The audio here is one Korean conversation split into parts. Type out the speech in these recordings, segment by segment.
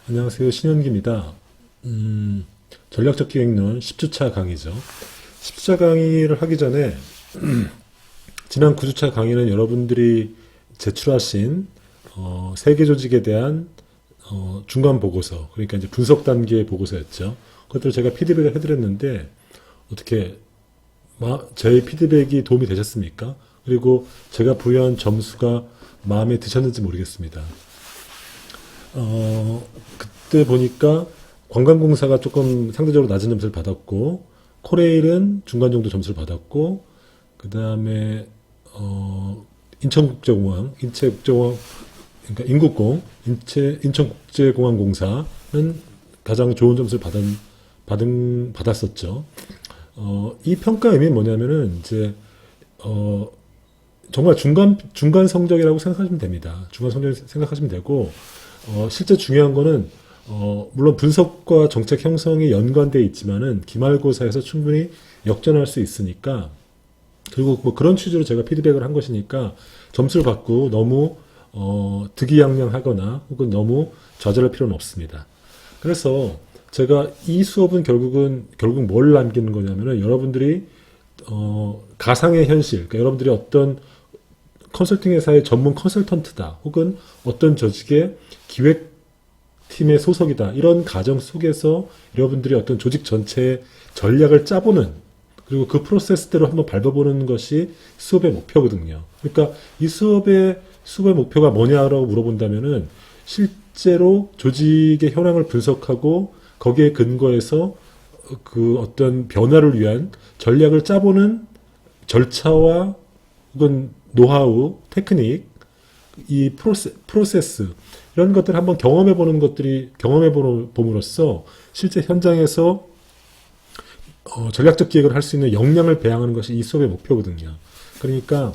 안녕하세요. 신현기입니다. 전략적 기획론 10주차 강의죠. 10주차 강의를 하기 전에 지난 9주차 강의는 여러분들이 제출하신 세계 조직에 대한 중간 보고서, 그러니까 이제 분석 단계 보고서였죠. 그것들을 제가 피드백을 해드렸는데 어떻게 제 피드백이 도움이 되셨습니까? 그리고 제가 부여한 점수가 마음에 드셨는지 모르겠습니다. 그때 보니까 관광공사가 조금 상대적으로 낮은 점수를 받았고, 코레일은 중간 정도 점수를 받았고, 그 다음에, 인천국제공항, 그러니까 인천국제공항공사는 가장 좋은 점수를 받았었죠. 이 평가 의미는 뭐냐면은, 이제, 정말 중간 성적이라고 생각하시면 됩니다. 중간 성적 생각하시면 되고, 실제 중요한 거는, 물론 분석과 정책 형성이 연관되어 있지만은, 기말고사에서 충분히 역전할 수 있으니까, 그리고 뭐 그런 취지로 제가 피드백을 한 것이니까, 점수를 받고 너무, 득이양양하거나, 혹은 너무 좌절할 필요는 없습니다. 그래서, 제가 이 수업은 결국 뭘 남기는 거냐면은, 여러분들이, 가상의 현실, 그러니까 여러분들이 어떤 컨설팅 회사의 전문 컨설턴트다, 혹은 어떤 조직의 기획팀의 소속이다, 이런 가정 속에서 여러분들이 어떤 조직 전체의 전략을 짜보는, 그리고 그 프로세스대로 한번 밟아보는 것이 수업의 목표거든요. 그러니까 이 수업의 목표가 뭐냐라고 물어본다면은, 실제로 조직의 현황을 분석하고 거기에 근거해서 그 어떤 변화를 위한 전략을 짜보는 절차와 혹은 노하우, 테크닉, 이 프로세스, 이런 것들을 한번 경험해 봄으로써 실제 현장에서 전략적 기획을 할 수 있는 역량을 배양하는 것이 이 수업의 목표거든요. 그러니까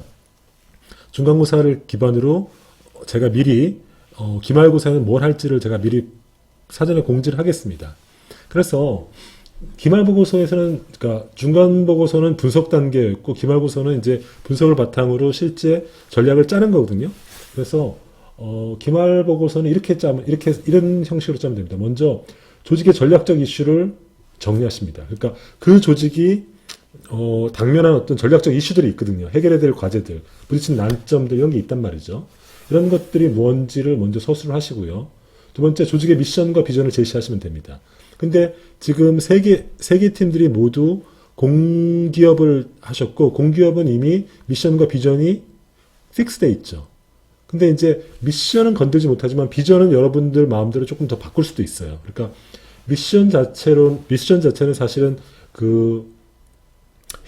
중간고사를 기반으로 제가 미리 기말고사는 뭘 할지를 제가 미리 사전에 공지를 하겠습니다. 그래서 기말보고서에서는, 그러니까 중간보고서는 분석 단계였고, 기말보고서는 이제 분석을 바탕으로 실제 전략을 짜는 거거든요. 그래서 기말보고서는 이런 형식으로 짜면 됩니다. 먼저 조직의 전략적 이슈를 정리하십니다. 그러니까 그 조직이 당면한 어떤 전략적 이슈들이 있거든요. 해결해야 될 과제들, 부딪힌 난점들, 이런 게 있단 말이죠. 이런 것들이 뭔지를 먼저 서술을 하시고요. 두 번째, 조직의 미션과 비전을 제시하시면 됩니다. 근데 지금 세 개 팀들이 모두 공기업을 하셨고, 공기업은 이미 미션과 비전이 픽스돼 있죠. 근데 이제 미션은 건들지 못하지만 비전은 여러분들 마음대로 조금 더 바꿀 수도 있어요. 그러니까 미션 자체는 사실은 그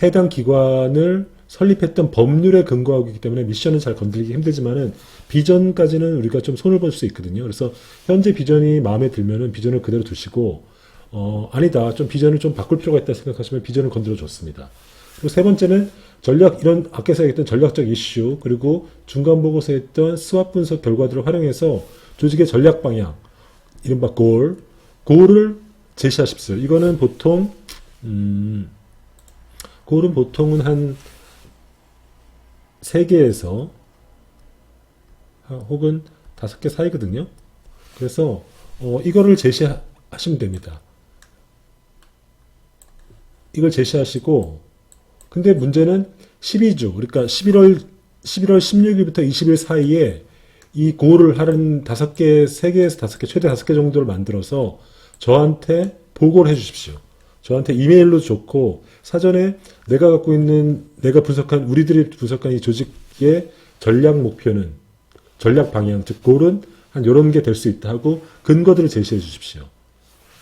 해당 기관을 설립했던 법률에 근거하고 있기 때문에 미션은 잘 건들기 힘들지만은, 비전까지는 우리가 좀 손을 볼 수 있거든요. 그래서 현재 비전이 마음에 들면은 비전을 그대로 두시고, 아니다, 좀 비전을 좀 바꿀 필요가 있다 생각하시면 비전을 건드려 줬습니다. 그리고 세 번째는 이런 앞에서 얘기했던 전략적 이슈, 그리고 중간 보고서에 했던 스왑 분석 결과들을 활용해서 조직의 전략 방향, 이른바 골을 제시하십시오. 이거는 보통은 한 3개에서 혹은 5개 사이거든요. 그래서 이거를 제시하시면 됩니다. 이걸 제시하시고, 근데 문제는 12주, 그러니까 11월 16일부터 20일 사이에 이 고를 하는 3개에서 5개, 최대 5개 정도를 만들어서 저한테 보고를 해 주십시오. 저한테 이메일로 좋고, 사전에 우리들이 분석한 이 조직의 전략 목표는, 전략 방향, 즉 골은 한 요런 게 될 수 있다 하고 근거들을 제시해 주십시오.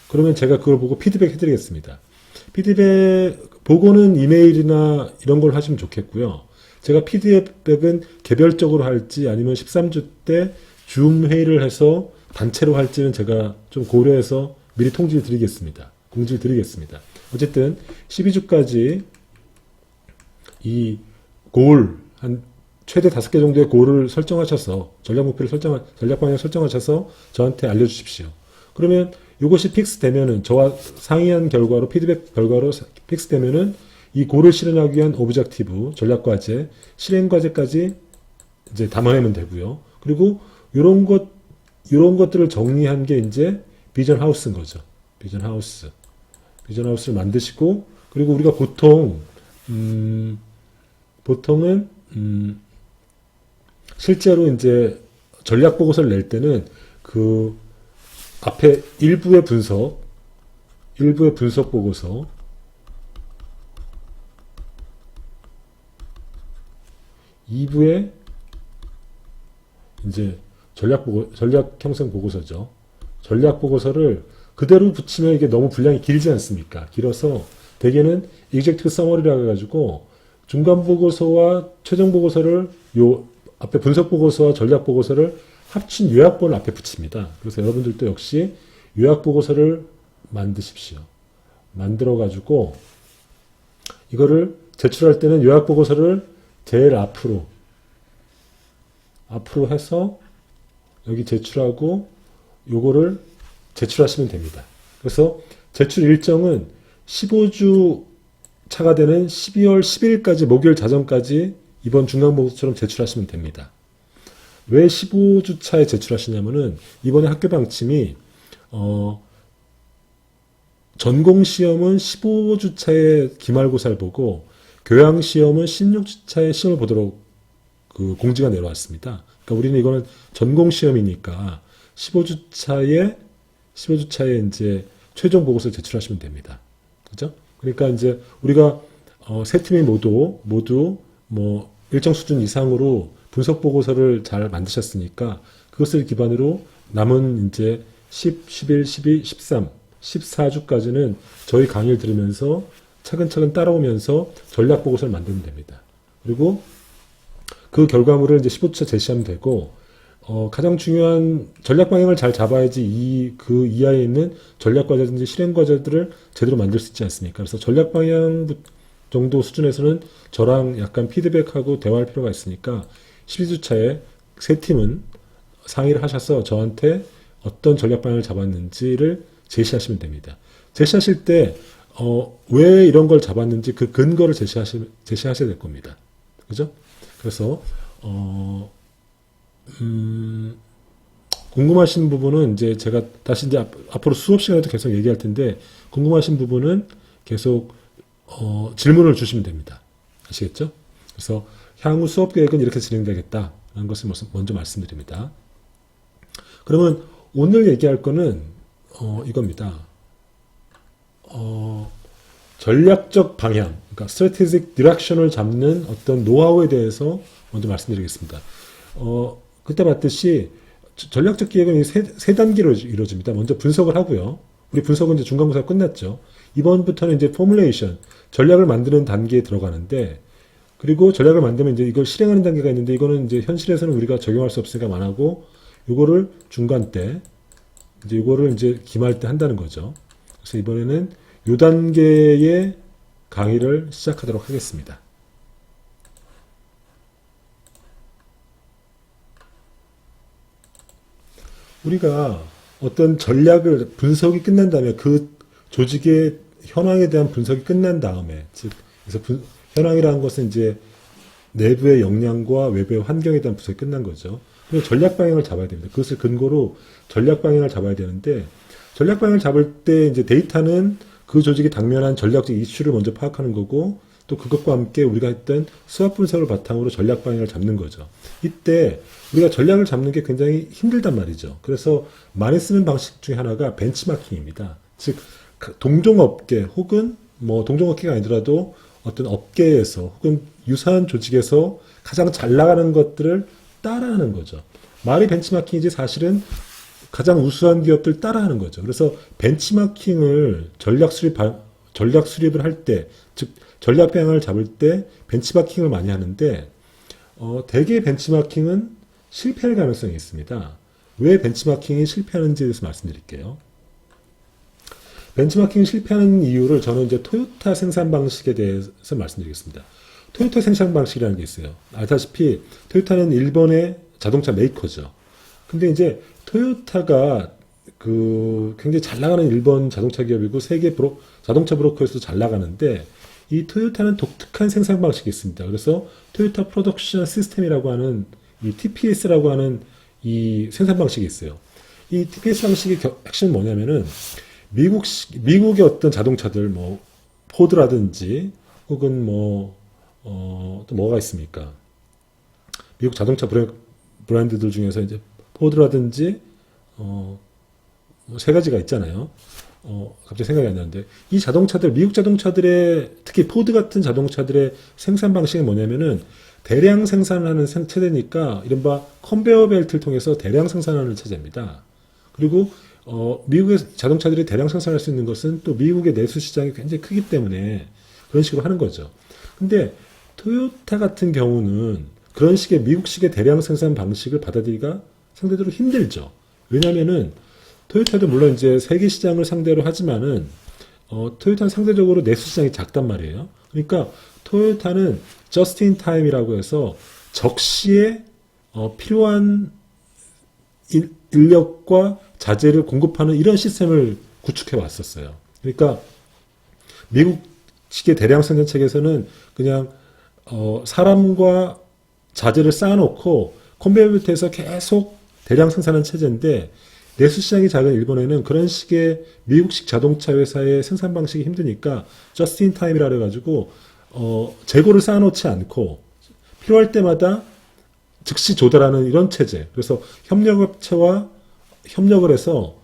그러면 제가 그걸 보고 피드백 해드리겠습니다. 보고는 이메일이나 이런 걸 하시면 좋겠고요. 제가 피드백은 개별적으로 할지 아니면 13주 때 줌 회의를 해서 단체로 할지는 제가 좀 고려해서 미리 공지를 드리겠습니다. 어쨌든 12주까지 이 한 최대 5개 정도의 골을 설정하셔서, 전략 방향을 설정하셔서 저한테 알려주십시오. 그러면 이것이 픽스 되면은, 저와 상의한 결과로, 피드백 결과로 픽스 되면은, 이 골을 실현하기 위한 오브젝티브, 전략 과제, 실행 과제까지 이제 담아내면 되고요. 그리고 이런 것들을 정리한 게 이제 비전 하우스인 거죠. 비전 하우스. 비전 하우스를 만드시고, 그리고 우리가 보통은, 실제로 이제 전략 보고서를 낼 때는 그 앞에 일부의 분석 보고서, 2부의 이제 전략 형성 보고서죠. 전략 보고서를 그대로 붙이면 이게 너무 분량이 길지 않습니까? 길어서 대개는 executive summary라고 해가지고 중간 보고서와 최종 보고서를 요 앞에 분석 보고서와 전략 보고서를 합친 요약본을 앞에 붙입니다. 그래서 여러분들도 역시 요약 보고서를 만드십시오. 만들어가지고 이거를 제출할 때는 요약 보고서를 제일 앞으로 해서 여기 제출하고 요거를 제출하시면 됩니다. 그래서 제출 일정은 15주 차가 되는 12월 10일까지 목요일 자정까지 이번 중간보고서처럼 제출하시면 됩니다. 왜 15주 차에 제출하시냐면은 이번에 학교 방침이 전공 시험은 15주 차에 기말고사를 보고 교양 시험은 16주 차에 시험을 보도록 그 공지가 내려왔습니다. 그러니까 우리는 이거는 전공 시험이니까 15주 차에 이제 최종 보고서를 제출하시면 됩니다. 그죠? 그러니까 이제 우리가 세 팀이 모두 뭐 일정 수준 이상으로 분석 보고서를 잘 만드셨으니까 그것을 기반으로 남은 이제 10, 11, 12, 13, 14주까지는 저희 강의를 들으면서 차근차근 따라오면서 전략 보고서를 만들면 됩니다. 그리고 그 결과물을 이제 15차 제시하면 되고, 가장 중요한 전략 방향을 잘 잡아야지 그 이하에 있는 전략 과제든지 실행 과제들을 제대로 만들 수 있지 않습니까? 그래서 전략 방향 정도 수준에서는 저랑 약간 피드백하고 대화할 필요가 있으니까 12주 차에 세 팀은 상의를 하셔서 저한테 어떤 전략 방향을 잡았는지를 제시하시면 됩니다. 제시하실 때 왜 이런 걸 잡았는지 그 근거를 제시하셔야 될 겁니다. 그죠? 그래서 궁금하신 부분은 이제 제가 다시 이제 앞으로 수업 시간에도 계속 얘기할 텐데 궁금하신 부분은 계속 질문을 주시면 됩니다. 아시겠죠? 그래서 향후 수업 계획은 이렇게 진행되겠다라는 것을 먼저 말씀드립니다. 그러면 오늘 얘기할 거는 이겁니다. 전략적 방향, 그러니까 strategic direction을 잡는 어떤 노하우에 대해서 먼저 말씀드리겠습니다. 그때 봤듯이 전략적 기획은 세 단계로 이루어집니다. 먼저 분석을 하고요. 우리 분석은 이제 중간고사 끝났죠. 이번부터는 이제 포뮬레이션, 전략을 만드는 단계에 들어가는데, 그리고 전략을 만들면 이제 이걸 실행하는 단계가 있는데, 이거는 이제 현실에서는 우리가 적용할 수 없으니까 만하고, 요거를 중간 때, 이제 요거를 이제 기말 때 한다는 거죠. 그래서 이번에는 요 단계의 강의를 시작하도록 하겠습니다. 우리가 어떤 전략을 분석이 끝난 다음에 그 조직의 현황에 대한 분석이 끝난 다음에, 즉 그래서 현황이라는 것은 이제 내부의 역량과 외부의 환경에 대한 분석이 끝난 거죠. 그리고 전략 방향을 잡아야 됩니다. 그것을 근거로 전략 방향을 잡아야 되는데, 전략 방향을 잡을 때 이제 데이터는 그 조직이 당면한 전략적 이슈를 먼저 파악하는 거고, 또 그것과 함께 우리가 했던 수학 분석을 바탕으로 전략 방향을 잡는 거죠. 이때 우리가 전략을 잡는 게 굉장히 힘들단 말이죠. 그래서 많이 쓰는 방식 중에 하나가 벤치마킹입니다. 즉 동종업계 혹은 뭐 동종업계가 아니더라도 어떤 업계에서 혹은 유사한 조직에서 가장 잘 나가는 것들을 따라하는 거죠. 말이 벤치마킹이지 사실은 가장 우수한 기업들 따라하는 거죠. 그래서 벤치마킹을 전략 수립을 할 때, 즉 전략 방향을 잡을 때 벤치마킹을 많이 하는데, 대개 벤치마킹은 실패할 가능성이 있습니다. 왜 벤치마킹이 실패하는지에 대해서 말씀드릴게요. 벤치마킹이 실패하는 이유를 저는 이제 토요타 생산 방식에 대해서 말씀드리겠습니다. 토요타 생산 방식이라는 게 있어요. 알다시피 토요타는 일본의 자동차 메이커죠. 근데 이제 토요타가 굉장히 잘 나가는 일본 자동차 기업이고 세계 자동차 브로커에서도 잘 나가는데, 이 토요타는 독특한 생산 방식이 있습니다. 그래서 토요타 프로덕션 시스템이라고 하는 이 TPS라고 하는 이 생산 방식이 있어요. 이 TPS 방식의 핵심은 뭐냐면은 미국의 어떤 자동차들, 뭐, 포드라든지, 혹은 뭐, 또 뭐가 있습니까? 미국 자동차 브랜드들 중에서 이제 포드라든지, 뭐 세 가지가 있잖아요. 갑자기 생각이 안 나는데, 이 자동차들, 미국 자동차들의, 특히 포드 같은 자동차들의 생산 방식이 뭐냐면은, 대량 생산하는 체제니까, 이른바 컨베어 벨트를 통해서 대량 생산하는 체제입니다. 그리고, 미국의 자동차들이 대량 생산할 수 있는 것은 또 미국의 내수 시장이 굉장히 크기 때문에 그런 식으로 하는 거죠. 근데, 토요타 같은 경우는 그런 식의 미국식의 대량 생산 방식을 받아들이기가 상대적으로 힘들죠. 왜냐면은, 토요타도 물론 이제 세계 시장을 상대로 하지만은 토요타는 상대적으로 내수 시장이 작단 말이에요. 그러니까 토요타는 just in time이라고 해서 적시에 필요한 인력과 자재를 공급하는 이런 시스템을 구축해 왔었어요. 그러니까 미국식의 대량 생산 체계에서는 그냥 사람과 자재를 쌓아놓고 컨베이어 벨트에서 계속 대량 생산하는 체제인데 내수 시장이 작은 일본에는 그런 식의 미국식 자동차 회사의 생산 방식이 힘드니까 just in time이라 그래가지고 재고를 쌓아놓지 않고 필요할 때마다 즉시 조달하는 이런 체제. 그래서 협력업체와 협력을 해서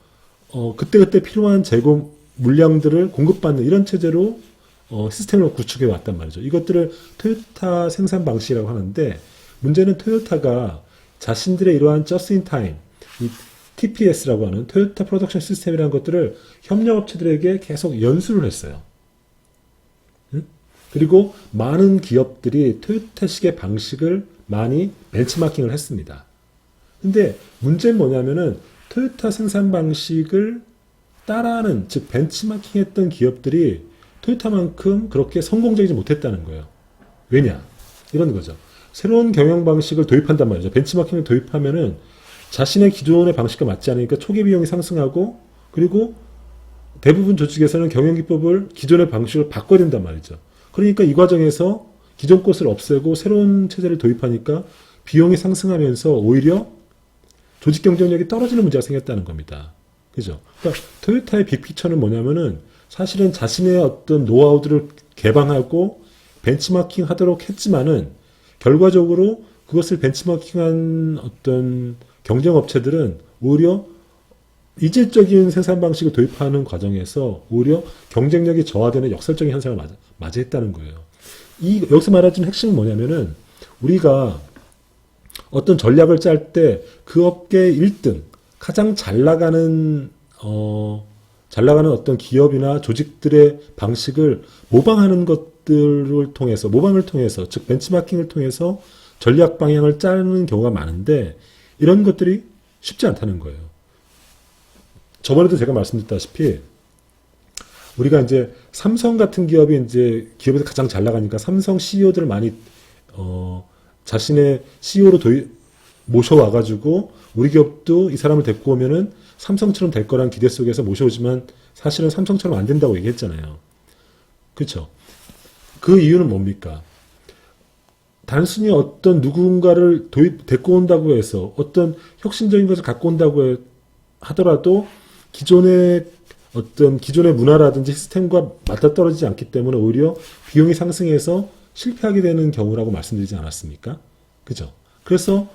그때그때 필요한 재고 물량들을 공급받는 이런 체제로 시스템을 구축해 왔단 말이죠. 이것들을 토요타 생산 방식이라고 하는데 문제는 토요타가 자신들의 이러한 just in time, 이 TPS라고 하는 토요타 프로덕션 시스템이라는 것들을 협력업체들에게 계속 연수를 했어요. 그리고 많은 기업들이 토요타식의 방식을 많이 벤치마킹을 했습니다. 근데 문제는 뭐냐면은 토요타 생산 방식을 따라하는, 즉 벤치마킹했던 기업들이 토요타만큼 그렇게 성공적이지 못했다는 거예요. 왜냐? 이런 거죠. 새로운 경영 방식을 도입한단 말이죠. 벤치마킹을 도입하면은 자신의 기존의 방식과 맞지 않으니까 초기 비용이 상승하고 그리고 대부분 조직에서는 경영기법을 기존의 방식을 바꿔야 된단 말이죠. 그러니까 이 과정에서 기존 것을 없애고 새로운 체제를 도입하니까 비용이 상승하면서 오히려 조직 경쟁력이 떨어지는 문제가 생겼다는 겁니다. 그죠? 그러니까 토요타의 빅피처는 뭐냐면은 사실은 자신의 어떤 노하우들을 개방하고 벤치마킹 하도록 했지만은 결과적으로 그것을 벤치마킹한 어떤 경쟁업체들은 오히려 이질적인 생산 방식을 도입하는 과정에서 오히려 경쟁력이 저하되는 역설적인 현상을 맞이했다는 거예요. 여기서 말하는 핵심은 뭐냐면은 우리가 어떤 전략을 짤 때 그 업계 1등, 가장 잘 나가는 어떤 기업이나 조직들의 방식을 모방하는 것들을 통해서, 모방을 통해서, 즉 벤치마킹을 통해서 전략 방향을 짜는 경우가 많은데 이런 것들이 쉽지 않다는 거예요. 저번에도 제가 말씀드렸다시피 우리가 이제 삼성 같은 기업이 이제 기업에서 가장 잘 나가니까 삼성 CEO들을 많이 자신의 CEO로 모셔와가지고 우리 기업도 이 사람을 데리고 오면은 삼성처럼 될 거란 기대 속에서 모셔오지만 사실은 삼성처럼 안 된다고 얘기했잖아요. 그렇죠? 그 이유는 뭡니까? 단순히 어떤 누군가를 데리고 온다고 해서 어떤 혁신적인 것을 갖고 온다고 하더라도 기존의 문화라든지 시스템과 맞아떨어지지 않기 때문에 오히려 비용이 상승해서 실패하게 되는 경우라고 말씀드리지 않았습니까? 그죠? 그래서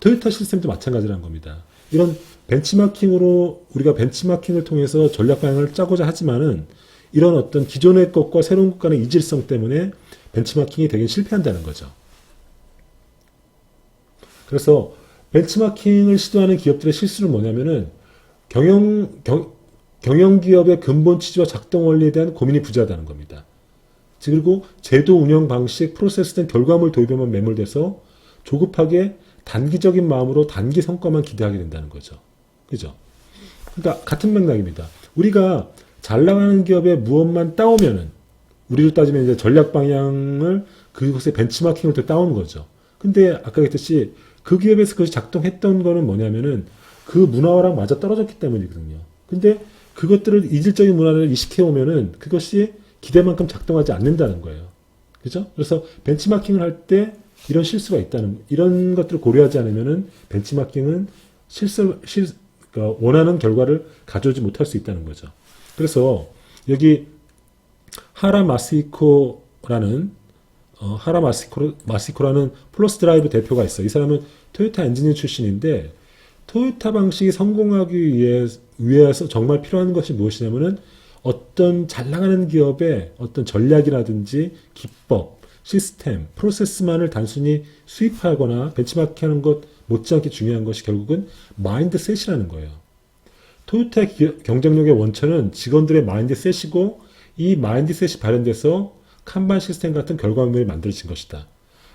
토요타 시스템도 마찬가지라는 겁니다. 이런 벤치마킹으로 우리가 벤치마킹을 통해서 전략 방향을 짜고자 하지만은 이런 어떤 기존의 것과 새로운 것 간의 이질성 때문에 벤치마킹이 되긴 실패한다는 거죠. 그래서 벤치마킹을 시도하는 기업들의 실수는 뭐냐면은 경영기업의 근본 취지와 작동 원리에 대한 고민이 부재하다는 겁니다. 그리고 제도 운영 방식, 프로세스 등 결과물 도입에만 매몰돼서 조급하게 단기적인 마음으로 단기 성과만 기대하게 된다는 거죠. 그죠? 그러니까 같은 맥락입니다. 우리가 잘 나가는 기업에 무엇만 따오면은 우리로 따지면 이제 전략 방향을 그것의 벤치마킹을 또 따오는 거죠. 근데 아까 했듯이 그 기업에서 그것이 작동했던 거는 뭐냐면은 그 문화랑 맞아 떨어졌기 때문이거든요. 근데 그것들을 이질적인 문화를 이식해 오면은 그것이 기대만큼 작동하지 않는다는 거예요. 그죠? 그래서 벤치마킹을 할 때 이런 실수가 있다는, 이런 것들을 고려하지 않으면은 벤치마킹은 그러니까 원하는 결과를 가져오지 못할 수 있다는 거죠. 그래서 여기 하라 마시코라는 플러스 드라이브 대표가 있어요. 이 사람은 토요타 엔지니어 출신인데 토요타 방식이 성공하기 위해서 정말 필요한 것이 무엇이냐면은 어떤 잘 나가는 기업의 어떤 전략이라든지 기법, 시스템, 프로세스만을 단순히 수입하거나 벤치마킹하는 것 못지않게 중요한 것이 결국은 마인드셋이라는 거예요. 토요타의 경쟁력의 원천은 직원들의 마인드셋이고 이 마인드셋이 발현돼서 칸반 시스템 같은 결과물이 만들어진 것이다.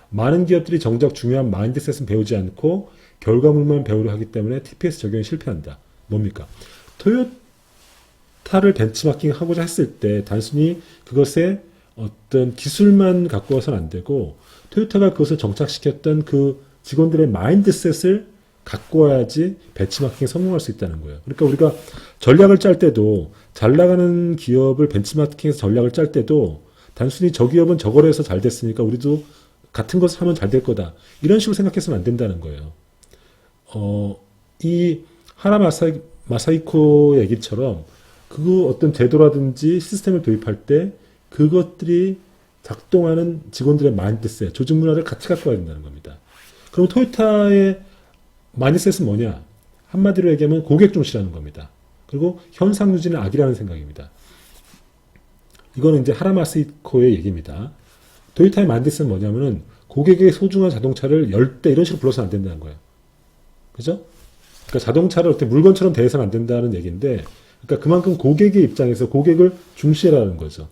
많은 기업들이 정작 중요한 마인드셋은 배우지 않고 결과물만 배우려 하기 때문에 TPS 적용에 실패한다. 뭡니까? 토요타를 벤치마킹 하고자 했을 때 단순히 그것에 어떤 기술만 갖고 와서는 안 되고 토요타가 그것을 정착시켰던 그 직원들의 마인드셋을 갖고 와야지 벤치마킹에 성공할 수 있다는 거예요. 그러니까 우리가 전략을 짤 때도 잘 나가는 기업을 벤치마킹해서 전략을 짤 때도 단순히 저 기업은 저거를 해서 잘 됐으니까 우리도 같은 것을 하면 잘 될 거다. 이런 식으로 생각해서는 안 된다는 거예요. 이 하라 마사히코 얘기처럼 그 어떤 제도라든지 시스템을 도입할 때 그것들이 작동하는 직원들의 마인드셋, 조직 문화를 같이 갖고 와야 된다는 겁니다. 그럼 토요타의 마인드셋은 뭐냐? 한마디로 얘기하면 고객 중시라는 겁니다. 그리고 현상 유지는 악이라는 생각입니다. 이거는 이제 하라 마사히코의 얘기입니다. 토요타의 마인드셋은 뭐냐면은 고객의 소중한 자동차를 열대 이런 식으로 불러서는 안 된다는 거예요. 그죠? 그러니까 자동차를 어떻게 물건처럼 대해서는 안 된다는 얘기인데, 그러니까 그만큼 고객의 입장에서 고객을 중시하라는 거죠.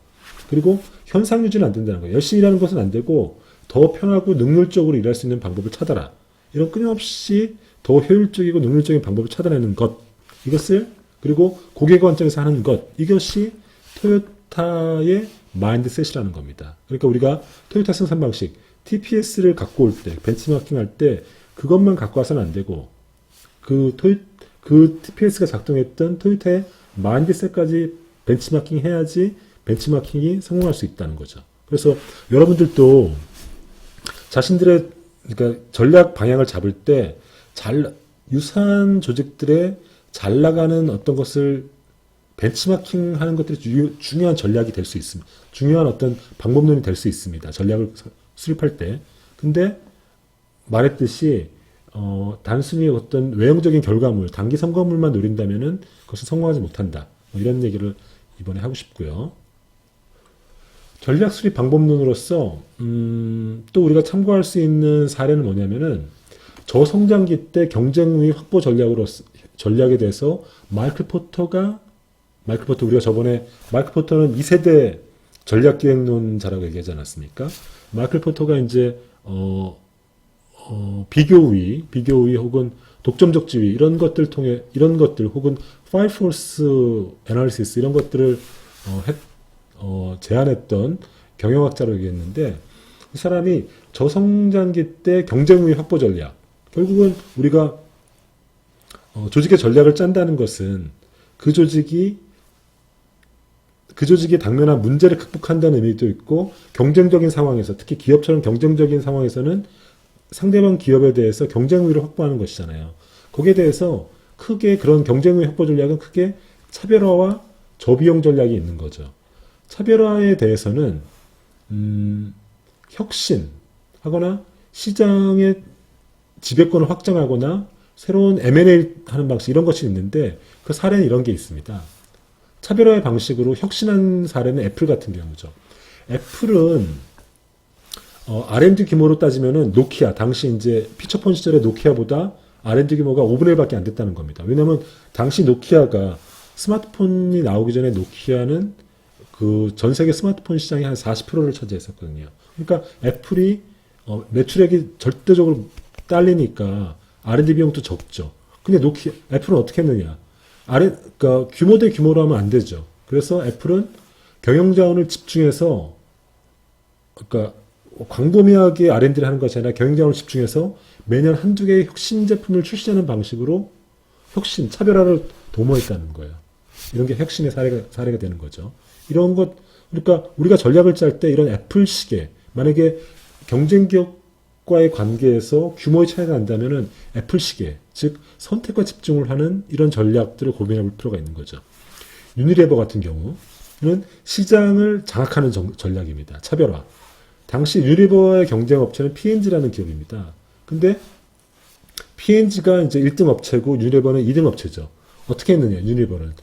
그리고 현상 유지는 안 된다는 거예요. 열심히 일하는 것은 안 되고 더 편하고 능률적으로 일할 수 있는 방법을 찾아라. 이런 끊임없이 더 효율적이고 능률적인 방법을 찾아내는 것. 이것을 그리고 고객 관점에서 하는 것. 이것이 토요타의 마인드셋이라는 겁니다. 그러니까 우리가 토요타 생산 방식 TPS를 갖고 올 때, 벤치마킹 할 때 그것만 갖고 와서는 안 되고 그 TPS가 작동했던 토요타의 마인드셋까지 벤치마킹 해야지 벤치마킹이 성공할 수 있다는 거죠. 그래서 여러분들도 자신들의 그러니까 전략 방향을 잡을 때 유사한 조직들의 잘 나가는 어떤 것을 벤치마킹 하는 것들이 중요한 전략이 될 수 있습니다. 중요한 어떤 방법론이 될 수 있습니다. 전략을 수립할 때. 근데 말했듯이 단순히 어떤 외형적인 결과물, 단기 성과물만 노린다면은 그것은 성공하지 못한다. 뭐 이런 얘기를 이번에 하고 싶고요. 전략 수립 방법론으로서 또 우리가 참고할 수 있는 사례는 뭐냐면은 저성장기 때 경쟁 우위 확보 전략에 대해서 마이클 포터 우리가 저번에 마이클 포터는 2세대 전략기획론자라고 얘기하지 않았습니까? 마이클 포터가 이제 비교우위 혹은 독점적 지위 이런 것들 혹은 Five Force Analysis 이런 것들을 제안했던 경영학자로 얘기했는데 이 사람이 저성장기 때 경쟁 우위 확보 전략 결국은 우리가 조직의 전략을 짠다는 것은 그 조직이 당면한 문제를 극복한다는 의미도 있고 경쟁적인 상황에서 특히 기업처럼 경쟁적인 상황에서는 상대방 기업에 대해서 경쟁 우위를 확보하는 것이잖아요. 거기에 대해서 크게 그런 경쟁 우위 확보 전략은 크게 차별화와 저비용 전략이 있는 거죠. 차별화에 대해서는 혁신하거나 시장의 지배권을 확장하거나 새로운 M&A 하는 방식 이런 것이 있는데 그 사례는 이런 게 있습니다. 차별화의 방식으로 혁신한 사례는 애플 같은 경우죠. 애플은 R&D 규모로 따지면은 노키아 당시 이제 피처폰 시절의 노키아보다 R&D 규모가 5분의 1밖에 안 됐다는 겁니다. 왜냐하면 당시 노키아가 스마트폰이 나오기 전에 노키아는 그 전 세계 스마트폰 시장의 한 40%를 차지했었거든요. 그러니까 애플이 매출액이 절대적으로 딸리니까 R&D 비용도 적죠. 근데 애플은 어떻게 했느냐? 그러니까 규모 대 규모로 하면 안 되죠. 그래서 애플은 경영 자원을 집중해서 그러니까 광범위하게 R&D를 하는 것이 아니라 경영 자원을 집중해서 매년 한두 개의 혁신 제품을 출시하는 방식으로 차별화를 도모했다는 거예요. 이런 게 혁신의 사례가 되는 거죠. 이런 것, 그러니까 우리가 전략을 짤 때 이런 애플식의 만약에 경쟁 기업과의 관계에서 규모의 차이가 난다면은 애플식의 즉 선택과 집중을 하는 이런 전략들을 고민해 볼 필요가 있는 거죠. 유니레버 같은 경우는 시장을 장악하는 전략입니다. 차별화. 당시 유니레버의 경쟁 업체는 P&G라는 기업입니다. 근데 P&G가 이제 1등 업체고 유니레버는 2등 업체죠. 어떻게 했느냐, 유니레버는.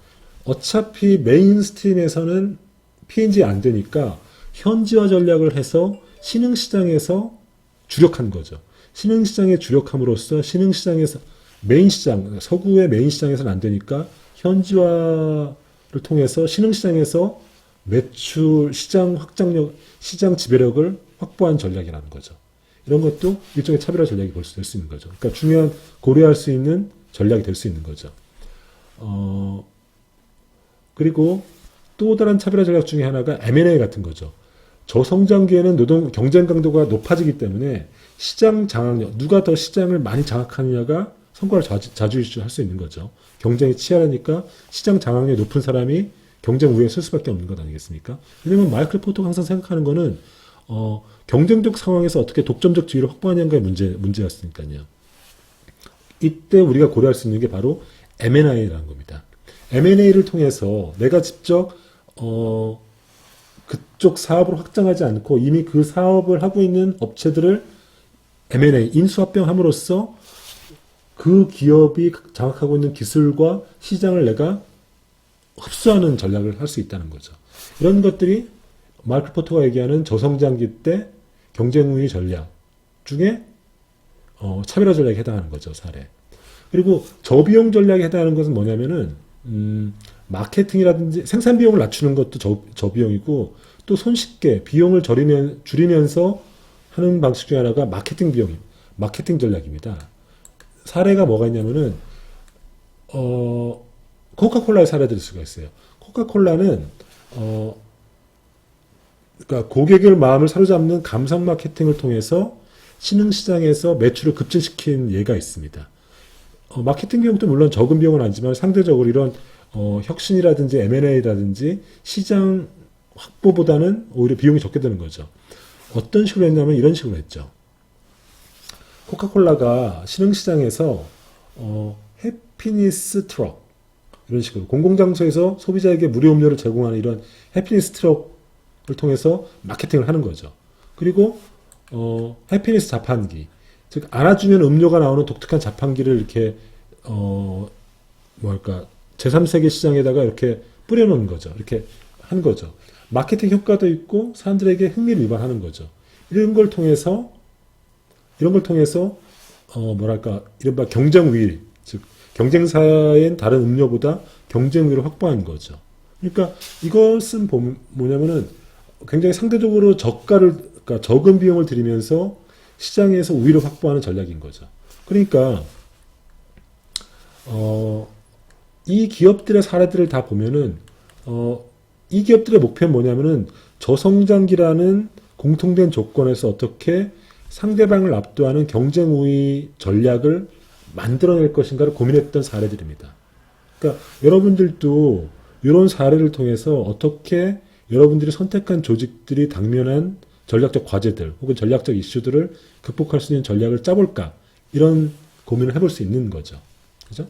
어차피 메인스트림에서는 P&G 안 되니까 현지화 전략을 해서 신흥시장에서 주력한 거죠. 신흥시장에 주력함으로써 신흥시장에서 메인 시장, 서구의 메인 시장에서는 안 되니까 현지화를 통해서 신흥시장에서 매출, 시장 확장력, 시장 지배력을 확보한 전략이라는 거죠. 이런 것도 일종의 차별화 전략이 될 수 있는 거죠. 그러니까 중요한 고려할 수 있는 전략이 될 수 있는 거죠. 그리고 또 다른 차별화 전략 중에 하나가 M&A 같은 거죠. 저성장기에는 노동 경쟁 강도가 높아지기 때문에 시장 장악력, 누가 더 시장을 많이 장악하느냐가 성과를 좌지우지할 수 있는 거죠. 경쟁이 치열하니까 시장 장악력이 높은 사람이 경쟁 우위에 설 수밖에 없는 것 아니겠습니까? 왜냐면 마이클 포터가 항상 생각하는 거는 경쟁적 상황에서 어떻게 독점적 지위를 확보하냐는 게 문제였으니까요. 이때 우리가 고려할 수 있는 게 바로 M&A라는 겁니다. M&A를 통해서 내가 직접 그쪽 사업을 확장하지 않고 이미 그 사업을 하고 있는 업체들을 M&A, 인수합병함으로써 그 기업이 장악하고 있는 기술과 시장을 내가 흡수하는 전략을 할 수 있다는 거죠. 이런 것들이 마이클 포터가 얘기하는 저성장기 때 경쟁 우위 전략 중에 차별화 전략에 해당하는 거죠, 사례. 그리고 저비용 전략에 해당하는 것은 뭐냐면은 마케팅이라든지 생산 비용을 낮추는 것도 저비용이고 또 손쉽게 비용을 줄이면서 하는 방식 중에 하나가 마케팅 전략입니다. 사례가 뭐가 있냐면은 코카콜라의 사례를 들 수가 있어요. 코카콜라는 그러니까 고객의 마음을 사로잡는 감성 마케팅을 통해서 신흥시장에서 매출을 급증시킨 예가 있습니다. 마케팅 비용도 물론 적은 비용은 아니지만 상대적으로 이런 혁신이라든지 M&A라든지 시장 확보보다는 오히려 비용이 적게 드는 거죠. 어떤 식으로 했냐면 이런 식으로 했죠. 코카콜라가 신흥시장에서 해피니스 트럭 이런 식으로 공공장소에서 소비자에게 무료 음료를 제공하는 이런 해피니스 트럭을 통해서 마케팅을 하는 거죠. 그리고 해피니스 자판기, 즉 안아주면 음료가 나오는 독특한 자판기를 이렇게 제3세계 시장에다가 이렇게 뿌려놓은 거죠. 이렇게 한 거죠. 마케팅 효과도 있고 사람들에게 흥미를 유발하는 거죠. 이런 걸 통해서 이른바 경쟁 우위, 즉 경쟁사인 다른 음료보다 경쟁 우위를 확보한 거죠. 그러니까 이것은 뭐냐면은 굉장히 상대적으로 그러니까 적은 비용을 들이면서 시장에서 우위를 확보하는 전략인 거죠. 그러니까 이 기업들의 사례들을 다 보면은 이 기업들의 목표는 뭐냐면은 저성장기라는 공통된 조건에서 어떻게 상대방을 압도하는 경쟁 우위 전략을 만들어낼 것인가를 고민했던 사례들입니다. 그러니까 여러분들도 이런 사례를 통해서 어떻게 여러분들이 선택한 조직들이 당면한 전략적 과제들 혹은 전략적 이슈들을 극복할 수 있는 전략을 짜볼까, 이런 고민을 해볼 수 있는 거죠. 그죠?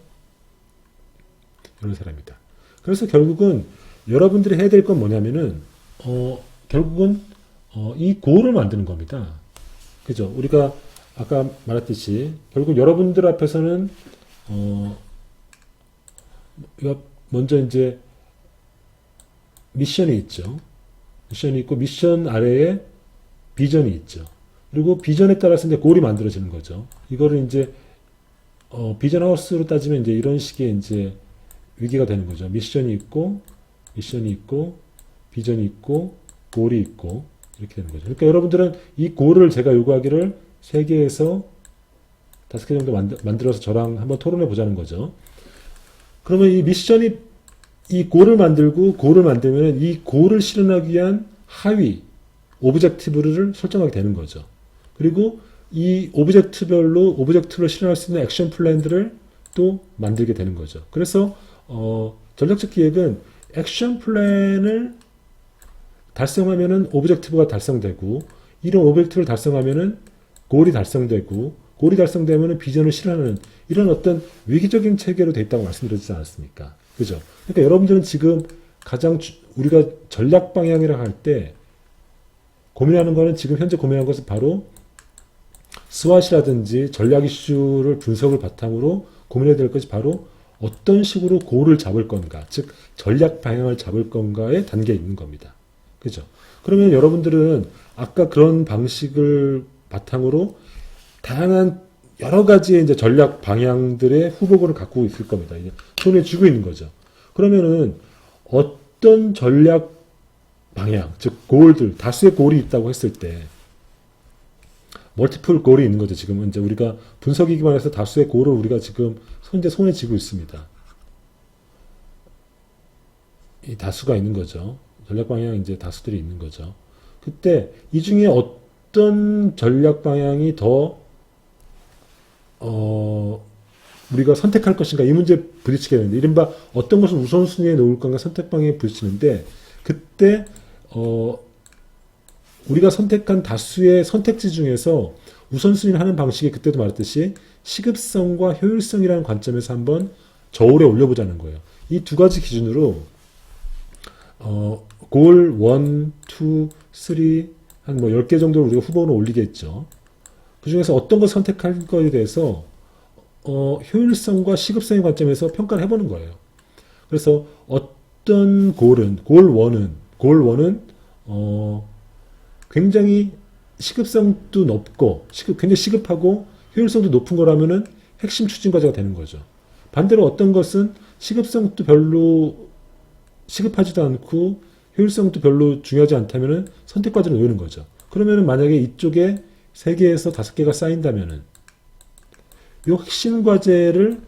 이런 사례입니다. 그래서 결국은 여러분들이 해야 될 건 뭐냐면은 결국은 이 고를 만드는 겁니다. 그죠? 우리가 아까 말했듯이 결국 여러분들 앞에서는 먼저 이제 미션이 있죠. 미션이 있고 미션 아래에 비전이 있죠. 그리고 비전에 따라서 이제 골이 만들어지는 거죠. 이거를 이제 비전 하우스로 따지면 이제 이런 식의 이제 위기가 되는 거죠. 미션이 있고 비전이 있고 골이 있고 이렇게 되는 거죠. 그러니까 여러분들은 이 골을 제가 요구하기를 3개에서 5개 정도 만들어서 저랑 한번 토론해 보자는 거죠. 그러면 이 미션이 이 골을 만들면 이 골을 실현하기 위한 하위 오브젝티브를 설정하게 되는 거죠. 그리고 이 오브젝트를 실현할 수 있는 액션 플랜들을 또 만들게 되는 거죠. 그래서 전략적 기획은 액션 플랜을 달성하면은 오브젝티브가 달성되고, 이런 오브젝티브를 달성하면은 골이 달성되고, 골이 달성되면 비전을 실현하는 이런 어떤 위기적인 체계로 돼 있다고 말씀드렸지 않았습니까? 그죠? 그러니까 여러분들은 지금 가장 우리가 전략 방향이라 할 때 고민하는 거는 지금 현재 고민하는 것은 바로 스왓이라든지 전략 이슈를 분석을 바탕으로 고민해야 될 것이 바로 어떤 식으로 골을 잡을 건가, 즉 전략 방향을 잡을 건가의 단계에 있는 겁니다. 그죠? 그러면 여러분들은 아까 그런 방식을 바탕으로 다양한 여러 가지의 이제 전략 방향들의 후보군을 갖고 있을 겁니다. 이제 손에 쥐고 있는 거죠. 그러면은 어떤 전략 방향, 즉 골들, 다수의 골이 있다고 했을 때 멀티플 골이 있는 거죠. 지금은 이제 우리가 분석에 기반해서 다수의 골을 우리가 지금 현재 손에 쥐고 있습니다. 이 다수가 있는 거죠. 전략 방향 이제 다수들이 있는 거죠. 그때 이 중에 어떤 전략 방향이 더 우리가 선택할 것인가 이 문제에 부딪히게 되는데 이른바 어떤 것을 우선순위에 놓을 건가 선택 방향에 부딪히는데 그때 우리가 선택한 다수의 선택지 중에서 우선순위를 하는 방식이 그때도 말했듯이 시급성과 효율성이라는 관점에서 한번 저울에 올려보자는 거예요. 이 두 가지 기준으로 골 1, 2, 3 한 뭐 10개 정도를 우리가 후보로 올리겠죠. 그 중에서 어떤 걸 선택할 거에 대해서 효율성과 시급성의 관점에서 평가를 해보는 거예요. 그래서 어떤 골 1은 굉장히 시급성도 높고 굉장히 시급하고 효율성도 높은 거라면은 핵심 추진 과제가 되는 거죠. 반대로 어떤 것은 시급성도 별로 시급하지도 않고 효율성도 별로 중요하지 않다면은 선택 과제를 놓는 거죠. 그러면은 만약에 이쪽에 3개에서 5개가 쌓인다면은 요 핵심 과제로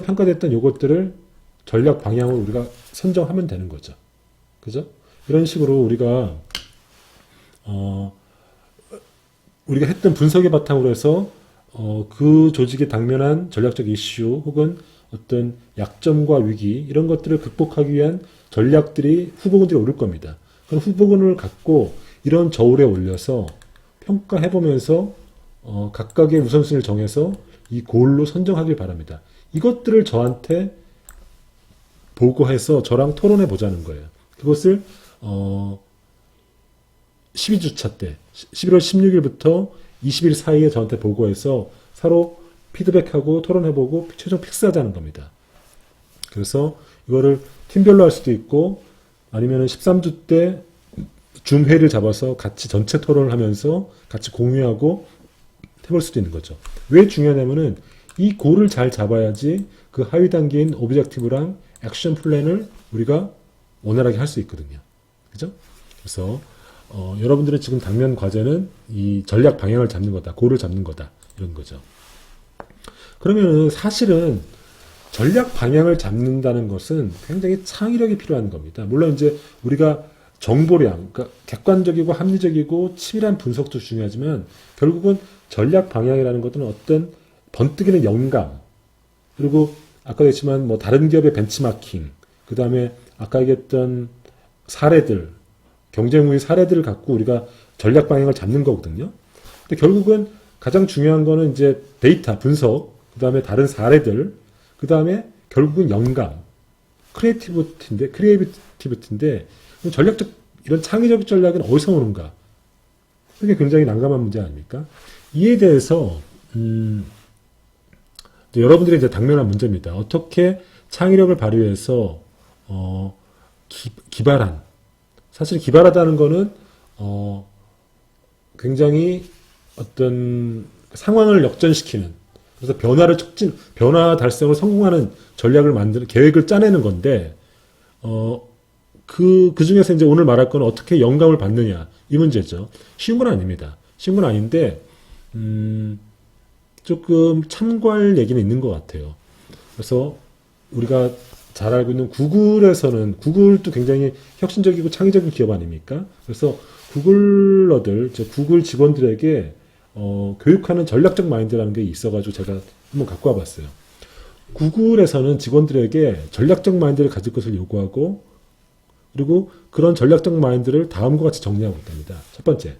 평가됐던 요것들을 전략 방향으로 우리가 선정하면 되는 거죠. 그죠? 이런 식으로 우리가 했던 분석의 바탕으로 해서 그 조직에 당면한 전략적 이슈 혹은 어떤 약점과 위기 이런 것들을 극복하기 위한 전략들이 후보군들이 오를 겁니다. 그럼 후보군을 갖고 이런 저울에 올려서 평가해보면서 각각의 우선순위를 정해서 이 골로 선정하길 바랍니다. 이것들을 저한테 보고해서 저랑 토론해 보자는 거예요. 그것을 12주차 때 11월 16일부터 20일 사이에 저한테 보고해서 서로 피드백하고 토론해보고 최종 픽스하자는 겁니다. 그래서 이거를 팀별로 할 수도 있고 아니면 13주 때 줌회를 잡아서 같이 전체 토론을 하면서 같이 공유하고 해볼 수도 있는 거죠. 왜 중요하냐면은 이 골을 잘 잡아야지 그 하위 단계인 오브젝티브랑 액션 플랜을 우리가 원활하게 할 수 있거든요. 그죠? 그래서 여러분들의 지금 당면 과제는 이 전략 방향을 잡는 거다. 골을 잡는 거다. 이런 거죠. 그러면은 사실은 전략 방향을 잡는다는 것은 굉장히 창의력이 필요한 겁니다. 물론 이제 우리가 정보량, 그러니까 객관적이고 합리적이고 치밀한 분석도 중요하지만 결국은 전략 방향이라는 것은 어떤 번뜩이는 영감, 그리고 아까도 했지만 뭐 다른 기업의 벤치마킹, 그 다음에 아까 얘기했던 사례들, 경쟁 의 사례들을 갖고 우리가 전략 방향을 잡는 거거든요. 근데 결국은 가장 중요한 거는 이제 데이터, 분석, 그 다음에 다른 사례들, 그 다음에 결국은 영감, 크리에이티비티인데, 전략적, 이런 창의적 전략은 어디서 오는가? 그게 굉장히 난감한 문제 아닙니까? 이에 대해서, 여러분들이 이제 당면한 문제입니다. 어떻게 창의력을 발휘해서, 기발한, 사실 기발하다는 거는, 굉장히 어떤 상황을 역전시키는, 그래서 변화 달성을 성공하는 전략을 계획을 짜내는 건데, 그 중에서 이제 오늘 말할 건 어떻게 영감을 받느냐, 이 문제죠. 쉬운 건 아닙니다. 쉬운 건 아닌데, 조금 참고할 얘기는 있는 것 같아요. 그래서 우리가 잘 알고 있는 구글에서는, 구글도 굉장히 혁신적이고 창의적인 기업 아닙니까? 그래서 구글 직원들에게 교육하는 전략적 마인드라는 게 있어가지고 제가 한번 갖고 와봤어요. 구글에서는 직원들에게 전략적 마인드를 가질 것을 요구하고, 그리고 그런 전략적 마인드를 다음과 같이 정리하고 있답니다. 첫 번째,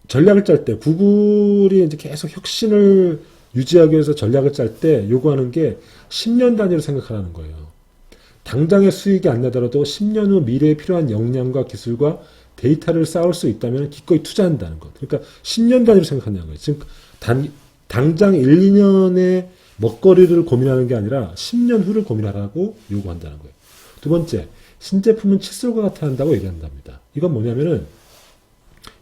전략을 짤 때, 구글이 이제 계속 혁신을 유지하기 위해서 전략을 짤 때 요구하는 게 10년 단위로 생각하라는 거예요. 당장의 수익이 안 나더라도 10년 후 미래에 필요한 역량과 기술과 데이터를 쌓을 수 있다면 기꺼이 투자한다는 것. 그러니까 10년 단위로 생각한다는 거예요. 지금 당장 1, 2년의 먹거리를 고민하는 게 아니라 10년 후를 고민하라고 요구한다는 거예요. 두 번째, 신제품은 칫솔과 같아 한다고 얘기한답니다. 이건 뭐냐면은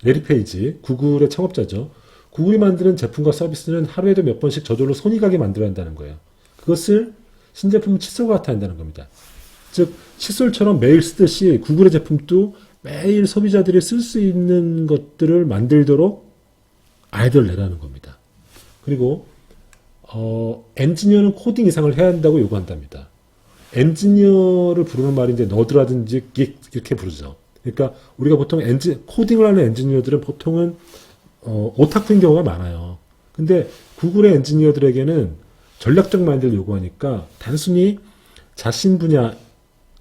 레리 페이지, 구글의 창업자죠. 구글이 만드는 제품과 서비스는 하루에도 몇 번씩 저절로 손이 가게 만들어야 한다는 거예요. 그것을 신제품은 칫솔과 같아 한다는 겁니다. 즉 칫솔처럼 매일 쓰듯이 구글의 제품도 매일 소비자들이 쓸 수 있는 것들을 만들도록 아이디어를 내라는 겁니다. 그리고 엔지니어는 코딩 이상을 해야 한다고 요구한답니다. 엔지니어를 부르는 말인데 너드라든지 이렇게 부르죠. 그러니까 우리가 보통 코딩을 하는 엔지니어들은 보통은 오타쿠인 경우가 많아요. 근데 구글의 엔지니어들에게는 전략적 마인드를 요구하니까 단순히 자신 분야,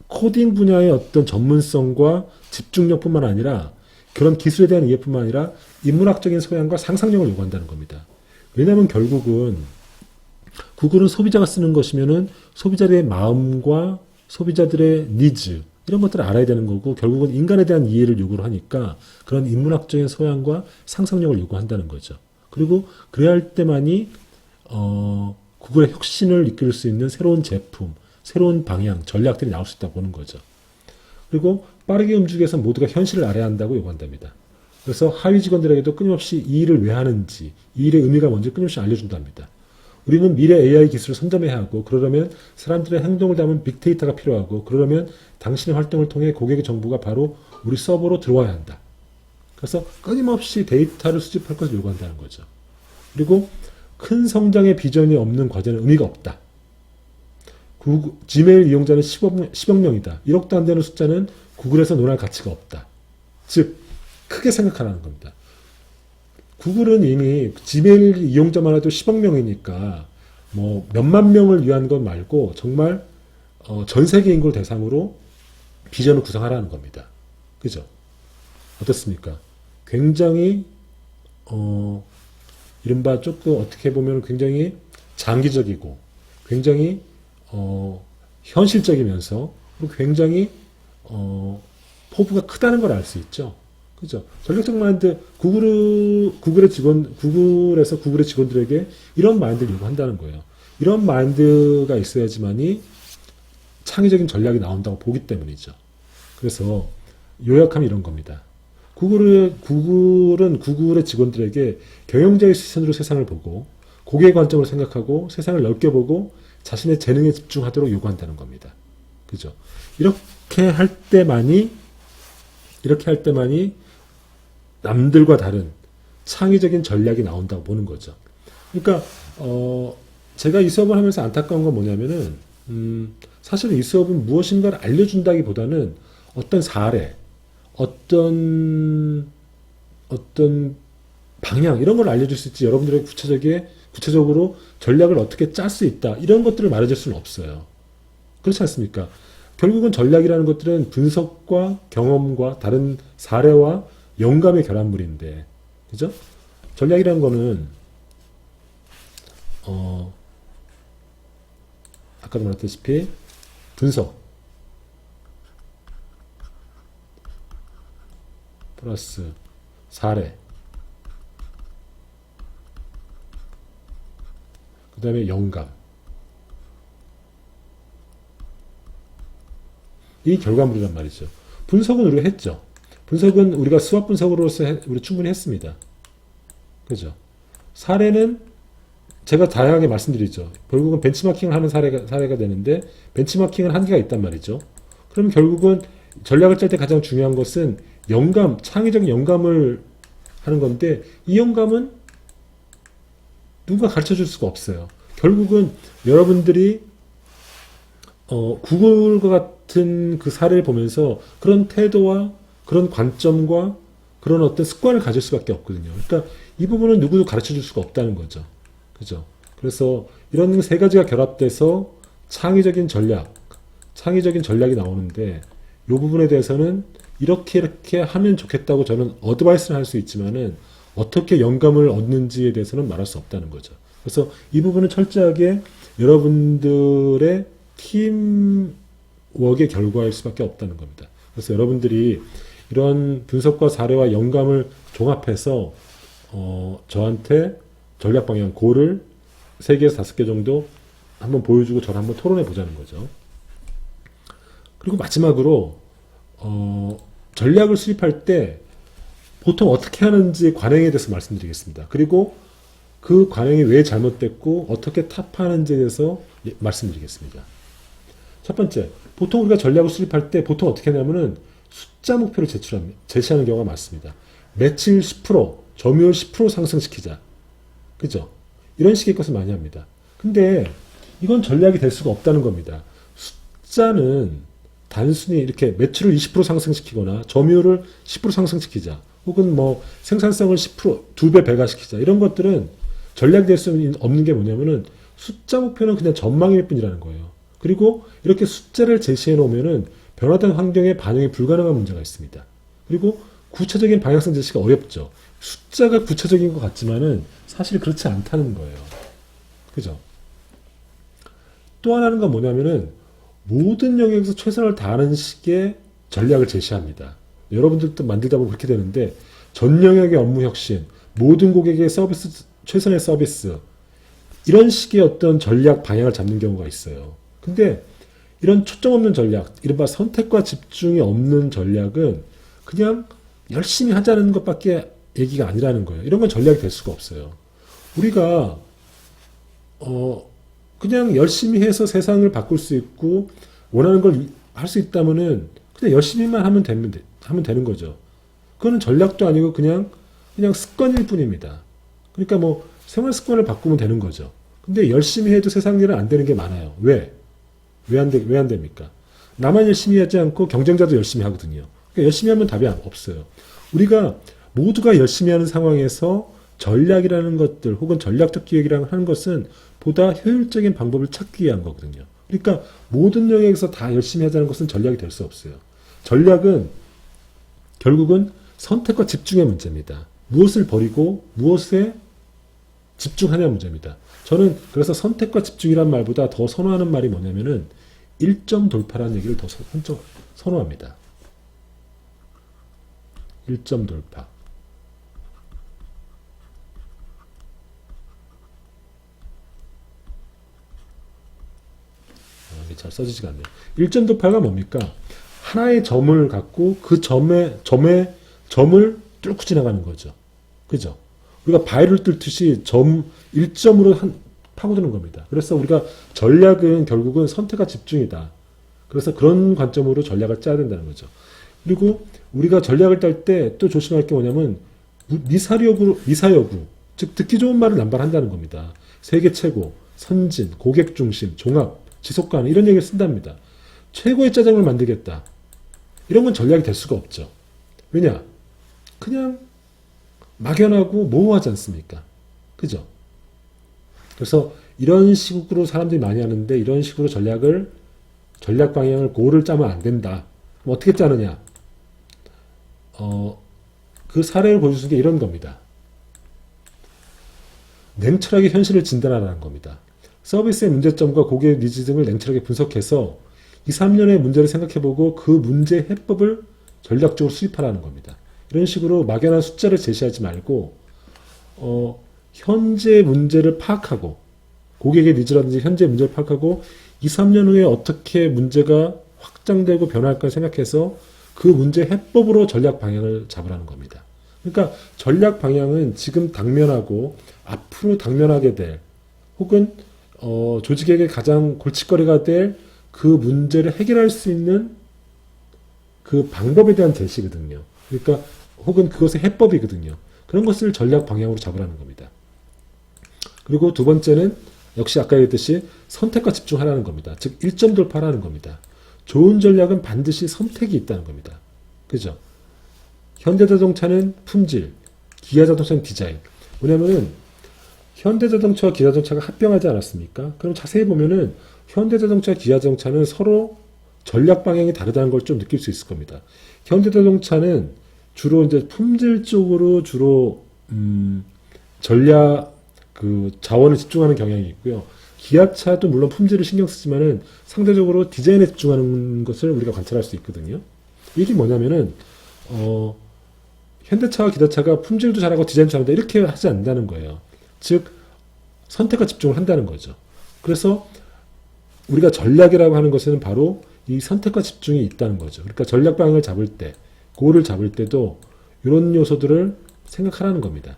코딩 분야의 어떤 전문성과 집중력뿐만 아니라 그런 기술에 대한 이해뿐만 아니라 인문학적인 소양과 상상력을 요구한다는 겁니다. 왜냐하면 결국은 구글은 소비자가 쓰는 것이면은 소비자들의 마음과 소비자들의 니즈 이런 것들을 알아야 되는 거고 결국은 인간에 대한 이해를 요구를 하니까 그런 인문학적인 소양과 상상력을 요구한다는 거죠. 그리고 그래야 할 때만이 구글의 혁신을 이끌 수 있는 새로운 제품, 새로운 방향, 전략들이 나올 수 있다고 보는 거죠. 그리고 빠르게 움직이기 위해서 모두가 현실을 알아야 한다고 요구한답니다. 그래서 하위 직원들에게도 끊임없이 이 일을 왜 하는지, 이 일의 의미가 뭔지 끊임없이 알려준답니다. 우리는 미래 AI 기술을 선점해야 하고 그러려면 사람들의 행동을 담은 빅데이터가 필요하고 그러려면 당신의 활동을 통해 고객의 정보가 바로 우리 서버로 들어와야 한다. 그래서 끊임없이 데이터를 수집할 것을 요구한다는 거죠. 그리고 큰 성장의 비전이 없는 과제는 의미가 없다. 지메일 이용자는 10억 명이다. 1억도 안 되는 숫자는 구글에서 논할 가치가 없다. 즉 크게 생각하라는 겁니다. 구글은 이미 지메일 이용자만 해도 10억 명이니까 뭐 몇만 명을 위한 것 말고 정말 전 세계 인구를 대상으로 비전을 구성하라는 겁니다. 그죠? 어떻습니까? 굉장히 이른바 조금 어떻게 보면 굉장히 장기적이고 굉장히 현실적이면서 그리고 굉장히 포부가 크다는 걸 알 수 있죠. 그죠? 전략적 마인드, 구글에서 구글의 직원들에게 이런 마인드를 요구한다는 거예요. 이런 마인드가 있어야지만이 창의적인 전략이 나온다고 보기 때문이죠. 그래서 요약하면 이런 겁니다. 구글은 구글의 직원들에게 경영자의 시선으로 세상을 보고 고객의 관점으로 생각하고 세상을 넓게 보고 자신의 재능에 집중하도록 요구한다는 겁니다. 그죠? 이렇게 할 때만이 남들과 다른 창의적인 전략이 나온다고 보는 거죠. 그러니까 제가 이 수업을 하면서 안타까운 건 뭐냐면은 사실은 이 수업은 무엇인가를 알려준다기보다는 어떤 사례, 어떤 방향 이런 걸 알려줄 수 있지 여러분들에게 구체적으로 전략을 어떻게 짤 수 있다 이런 것들을 말해줄 수는 없어요. 그렇지 않습니까? 결국은 전략이라는 것들은 분석과 경험과 다른 사례와 영감의 결합물인데, 그죠? 전략이라는 거는, 아까도 말했다시피, 분석, 플러스, 사례, 그 다음에 영감. 이 결과물이란 말이죠. 분석은 우리가 했죠. 분석은 우리가 수학 분석으로서 우리 충분히 했습니다. 그죠? 사례는 제가 다양하게 말씀드리죠. 결국은 벤치마킹을 하는 사례가 되는데 벤치마킹은 한계가 있단 말이죠. 그럼 결국은 전략을 짤 때 가장 중요한 것은 영감, 창의적인 영감을 하는 건데 이 영감은 누가 가르쳐 줄 수가 없어요. 결국은 여러분들이 구글과 같은 그 사례를 보면서 그런 태도와 그런 관점과 그런 어떤 습관을 가질 수밖에 없거든요. 그러니까 이 부분은 누구도 가르쳐 줄 수가 없다는 거죠. 그죠? 그래서 이런 세 가지가 결합돼서 창의적인 전략이 나오는데 이 부분에 대해서는 이렇게 하면 좋겠다고 저는 어드바이스를 할 수 있지만은 어떻게 영감을 얻는지에 대해서는 말할 수 없다는 거죠. 그래서 이 부분은 철저하게 여러분들의 팀워크의 결과일 수밖에 없다는 겁니다. 그래서 여러분들이 이런 분석과 사례와 영감을 종합해서 저한테 전략 방향 고를 3개에서 5개 정도 한번 보여주고 저를 한번 토론해 보자는 거죠. 그리고 마지막으로 전략을 수립할 때 보통 어떻게 하는지 관행에 대해서 말씀드리겠습니다. 그리고 그 관행이 왜 잘못됐고 어떻게 타파하는지에 대해서 말씀드리겠습니다. 첫 번째, 보통 우리가 전략을 수립할 때 보통 어떻게 하냐면은 숫자 목표를 제시하는 경우가 많습니다. 매출 10%, 점유율 10% 상승시키자. 그죠? 이런 식의 것을 많이 합니다. 근데 이건 전략이 될 수가 없다는 겁니다. 숫자는 단순히 이렇게 매출을 20% 상승시키거나 점유율을 10% 상승시키자. 혹은 뭐 생산성을 10%, 2배 배가시키자. 이런 것들은 전략이 될 수 없는 게 뭐냐면은 숫자 목표는 그냥 전망일 뿐이라는 거예요. 그리고 이렇게 숫자를 제시해 놓으면은 변화된 환경에 반영이 불가능한 문제가 있습니다. 그리고 구체적인 방향성 제시가 어렵죠. 숫자가 구체적인 것 같지만은 사실 그렇지 않다는 거예요. 그죠? 또 하나는 건 뭐냐면은 모든 영역에서 최선을 다하는 식의 전략을 제시합니다. 여러분들도 만들다 보면 그렇게 되는데 전 영역의 업무 혁신, 모든 고객의 서비스, 최선의 서비스 이런 식의 어떤 전략 방향을 잡는 경우가 있어요. 근데 이런 초점 없는 전략, 이른바 선택과 집중이 없는 전략은 그냥 열심히 하자는 것밖에 얘기가 아니라는 거예요. 이런 건 전략이 될 수가 없어요. 우리가 그냥 열심히 해서 세상을 바꿀 수 있고 원하는 걸 할 수 있다면은 그냥 열심히만 하면 되는 거죠. 그거는 전략도 아니고 그냥 습관일 뿐입니다. 그러니까 뭐 생활 습관을 바꾸면 되는 거죠. 근데 열심히 해도 세상 일은 안 되는 게 많아요. 왜 안 됩니까? 나만 열심히 하지 않고 경쟁자도 열심히 하거든요. 그러니까 열심히 하면 답이 없어요. 우리가 모두가 열심히 하는 상황에서 전략이라는 것들 혹은 전략적 기획이라고 하는 것은 보다 효율적인 방법을 찾기 위한 거거든요. 그러니까 모든 영역에서 다 열심히 하자는 것은 전략이 될 수 없어요. 전략은 결국은 선택과 집중의 문제입니다. 무엇을 버리고 무엇에 집중하냐 문제입니다. 저는 그래서 선택과 집중이란 말보다 더 선호하는 말이 뭐냐면은 1점 돌파라는 얘기를 더 선호합니다. 1점 돌파. 이게 잘 써지지가 않네요. 1점 돌파가 뭡니까? 하나의 점을 갖고 그 점을 뚫고 지나가는 거죠. 그죠? 우리가 바위를 뚫듯이 1점으로 파고드는 겁니다. 그래서 우리가 전략은 결국은 선택과 집중이다. 그래서 그런 관점으로 전략을 짜야 된다는 거죠. 그리고 우리가 전략을 짤 때 또 조심할 게 뭐냐면 미사여구, 즉 듣기 좋은 말을 남발한다는 겁니다. 세계 최고, 선진, 고객 중심, 종합, 지속 가능 이런 얘기를 쓴답니다. 최고의 짜장을 만들겠다. 이런 건 전략이 될 수가 없죠. 왜냐? 그냥 막연하고 모호하지 않습니까? 그죠? 그래서 이런 식으로 사람들이 많이 하는데 이런 식으로 전략 방향을 고를 짜면 안 된다. 그럼 어떻게 짜느냐? 그 사례를 보여주는 게 이런 겁니다. 냉철하게 현실을 진단하라는 겁니다. 서비스의 문제점과 고객의 니즈 등을 냉철하게 분석해서 2, 3년의 문제를 생각해보고 그 문제 해법을 전략적으로 수립하라는 겁니다. 이런 식으로 막연한 숫자를 제시하지 말고 현재 문제를 파악하고 고객의 니즈라든지 현재 문제를 파악하고 2, 3년 후에 어떻게 문제가 확장되고 변할까 생각해서 그 문제 해법으로 전략 방향을 잡으라는 겁니다. 그러니까 전략 방향은 지금 당면하고 앞으로 당면하게 될 혹은 조직에게 가장 골칫거리가 될 그 문제를 해결할 수 있는 그 방법에 대한 제시거든요. 그러니까 혹은 그것의 해법이거든요. 그런 것을 전략 방향으로 잡으라는 겁니다. 그리고 두 번째는 역시 아까 얘기했듯이 선택과 집중하라는 겁니다. 즉 1점 돌파라는 겁니다. 좋은 전략은 반드시 선택이 있다는 겁니다. 그죠? 현대자동차는 품질, 기아자동차는 디자인. 뭐냐면은 현대자동차와 기아자동차가 합병하지 않았습니까? 그럼 자세히 보면은 현대자동차와 기아자동차는 서로 전략 방향이 다르다는 걸 좀 느낄 수 있을 겁니다. 현대자동차는 주로 이제 품질 쪽으로 주로 전략 그 자원을 집중하는 경향이 있고요. 기아차도 물론 품질을 신경 쓰지만은 상대적으로 디자인에 집중하는 것을 우리가 관찰할 수 있거든요. 이게 뭐냐면은 현대차와 기아차가 품질도 잘하고 디자인도 잘한다 이렇게 하지 않는다는 거예요. 즉 선택과 집중을 한다는 거죠. 그래서 우리가 전략이라고 하는 것은 바로 이 선택과 집중이 있다는 거죠. 그러니까 전략 방향을 잡을 때, 고를 잡을 때도 이런 요소들을 생각하라는 겁니다.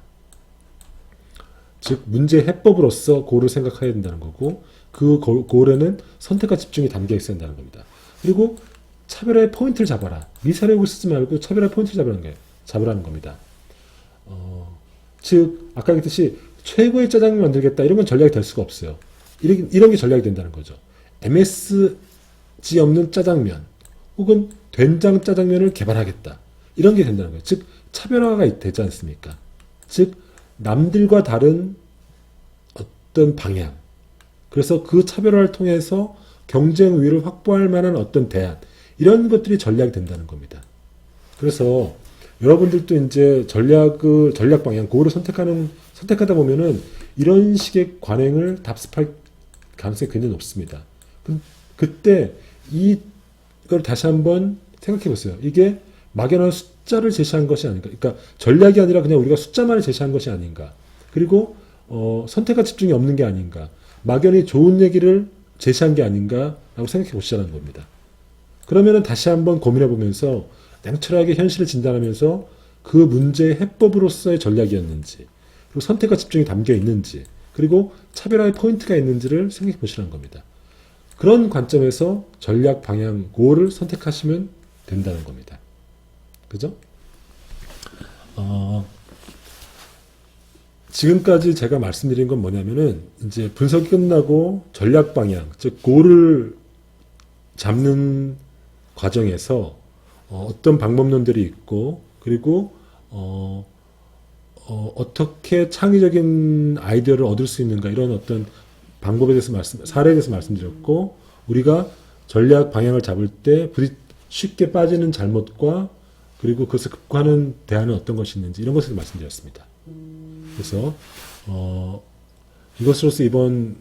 즉 문제 해법으로서 고를 생각해야 된다는 거고 그 고에는 선택과 집중이 담겨 있어야 한다는 겁니다. 그리고 차별화의 포인트를 잡아라. 미사력을 쓰지 말고 차별화의 포인트를 잡으라는 겁니다. 즉 아까 그랬듯이 최고의 짜장면 만들겠다 이런 건 전략이 될 수가 없어요. 이런 게 전략이 된다는 거죠. MSG 없는 짜장면 혹은 된장 짜장면을 개발하겠다. 이런 게 된다는 거예요. 즉 차별화가 되지 않습니까? 즉 남들과 다른 어떤 방향. 그래서 그 차별화를 통해서 경쟁 우위를 확보할 만한 어떤 대안. 이런 것들이 전략이 된다는 겁니다. 그래서 여러분들도 이제 전략 방향, 그거를 선택하다 보면은 이런 식의 관행을 답습할 가능성이 굉장히 높습니다. 그때 이걸 다시 한번 생각해 보세요. 이게 막연한 숫자를 제시한 것이 아닌가. 그러니까 전략이 아니라 그냥 우리가 숫자만을 제시한 것이 아닌가. 그리고 선택과 집중이 없는 게 아닌가. 막연히 좋은 얘기를 제시한 게 아닌가라고 생각해 보시자는 겁니다. 그러면은 다시 한번 고민해 보면서 냉철하게 현실을 진단하면서 그 문제의 해법으로서의 전략이었는지, 그리고 선택과 집중이 담겨 있는지, 그리고 차별화의 포인트가 있는지를 생각해 보시라는 겁니다. 그런 관점에서 전략 방향 고를 선택하시면 된다는 겁니다. 그죠? 지금까지 제가 말씀드린 건 뭐냐면은 이제 분석이 끝나고 전략 방향, 즉 고를 잡는 과정에서 어떤 방법론들이 있고 그리고 어떻게 창의적인 아이디어를 얻을 수 있는가 이런 어떤 방법에 대해서 사례에 대해서 말씀드렸고 우리가 전략 방향을 잡을 때 쉽게 빠지는 잘못과 그리고 그것을 극복하는 대안은 어떤 것이 있는지 이런 것을 말씀드렸습니다. 그래서 이것으로서 이번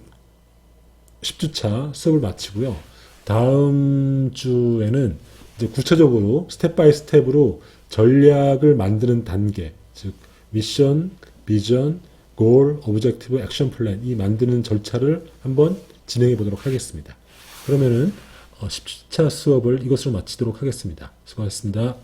10주차 수업을 마치고요. 다음 주에는 이제 구체적으로 스텝 바이 스텝으로 전략을 만드는 단계, 즉 미션, 비전, 골, 오브젝티브, 액션 플랜 이 만드는 절차를 한번 진행해 보도록 하겠습니다. 그러면은 10주차 수업을 이것으로 마치도록 하겠습니다. 수고하셨습니다.